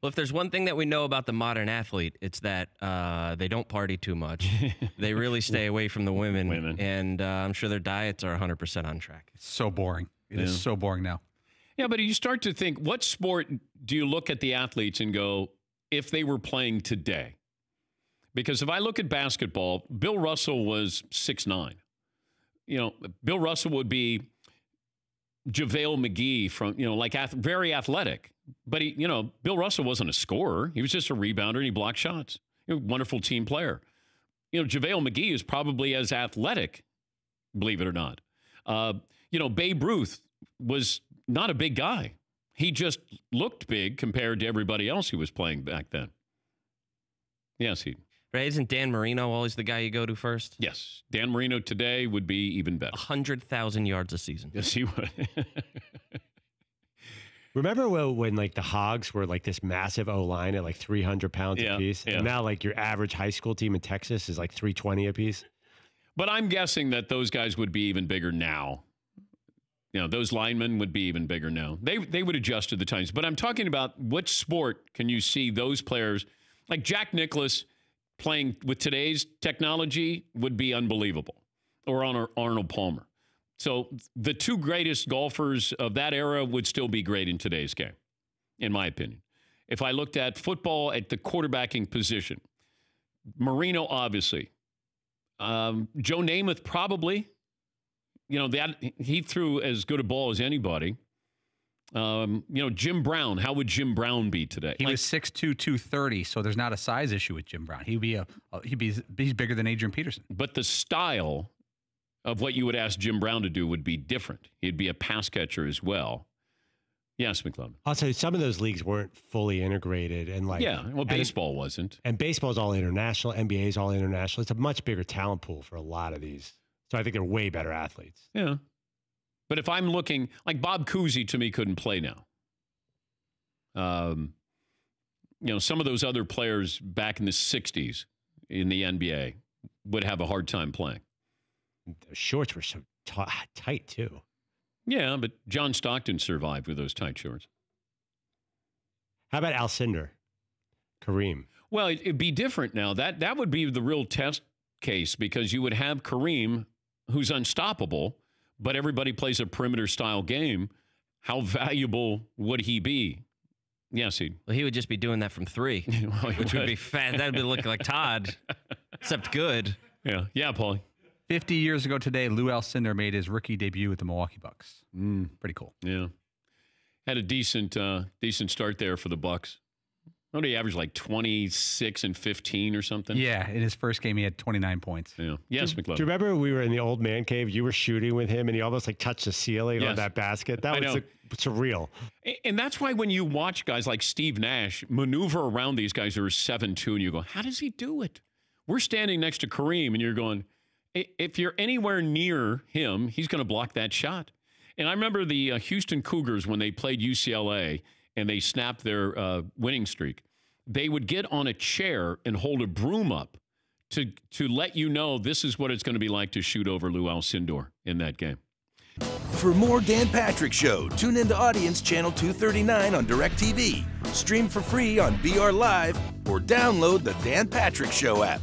Well, if there's one thing that we know about the modern athlete, it's that they don't party too much. They really stay away from the women. And I'm sure their diets are 100% on track. It's so boring. It is so boring now. Yeah, but you start to think, what sport do you look at the athletes and go, if they were playing today? Because if I look at basketball, Bill Russell was 6'9". You know, Bill Russell would be JaVale McGee from, very athletic. But, Bill Russell wasn't a scorer. He was just a rebounder, and he blocked shots. Wonderful team player. JaVale McGee is probably as athletic, believe it or not. Babe Ruth was not a big guy. He just looked big compared to everybody else who was playing back then. Yes, Right? Isn't Dan Marino always the guy you go to first? Yes. Dan Marino today would be even better. 100,000 yards a season. Yes, he would. Remember when the Hogs were this massive O-line at 300 pounds apiece? Yeah. And now your average high school team in Texas is 320 apiece? But I'm guessing that those guys would be even bigger now. Those linemen would be even bigger now. They would adjust to the times. But I'm talking about what sport can you see those players, like Jack Nicklaus playing with today's technology would be unbelievable, or on Arnold Palmer. So the two greatest golfers of that era would still be great in today's game, in my opinion. If I looked at football at the quarterbacking position, Marino, obviously. Joe Namath, probably. He threw as good a ball as anybody. Jim Brown. How would Jim Brown be today? He was 6'2", 230, so there's not a size issue with Jim Brown. He's bigger than Adrian Peterson. But the style of what you would ask Jim Brown to do would be different. He'd be a pass catcher as well. Yes, McLeod. Also, some of those leagues weren't fully integrated, and baseball wasn't. And baseball's all international. NBA's all international. It's a much bigger talent pool for a lot of these. So I think they're way better athletes. Yeah. But if I'm looking, like Bob Cousy to me couldn't play now. Some of those other players back in the 60s in the NBA would have a hard time playing. The shorts were so tight, too. Yeah, but John Stockton survived with those tight shorts. How about Alcindor? Kareem? Well, it'd be different now. That would be the real test case, because you would have Kareem, who's unstoppable, but everybody plays a perimeter-style game. How valuable would he be? Yes, he would just be doing that from three, which would be fat. That would be looking like Todd, except good. Yeah, Paulie. 50 years ago today, Lou Alcindor made his rookie debut with the Milwaukee Bucks. Pretty cool. Yeah. Had a decent start there for the Bucks. What did he average, 26 and 15 or something? Yeah, in his first game, he had 29 points. Yeah. Yes, McLeod. Do you remember we were in the old man cave? You were shooting with him, and he almost touched the ceiling on that basket. That was surreal. And that's why when you watch guys like Steve Nash maneuver around these guys who are 7'2", and you go, how does he do it? We're standing next to Kareem, and you're going, if you're anywhere near him, he's going to block that shot. And I remember the Houston Cougars, when they played UCLA and they snapped their winning streak, they would get on a chair and hold a broom up to let you know this is what it's going to be like to shoot over Lou Alcindor in that game. For more Dan Patrick Show, tune into Audience Channel 239 on DirecTV. Stream for free on BR Live or download the Dan Patrick Show app.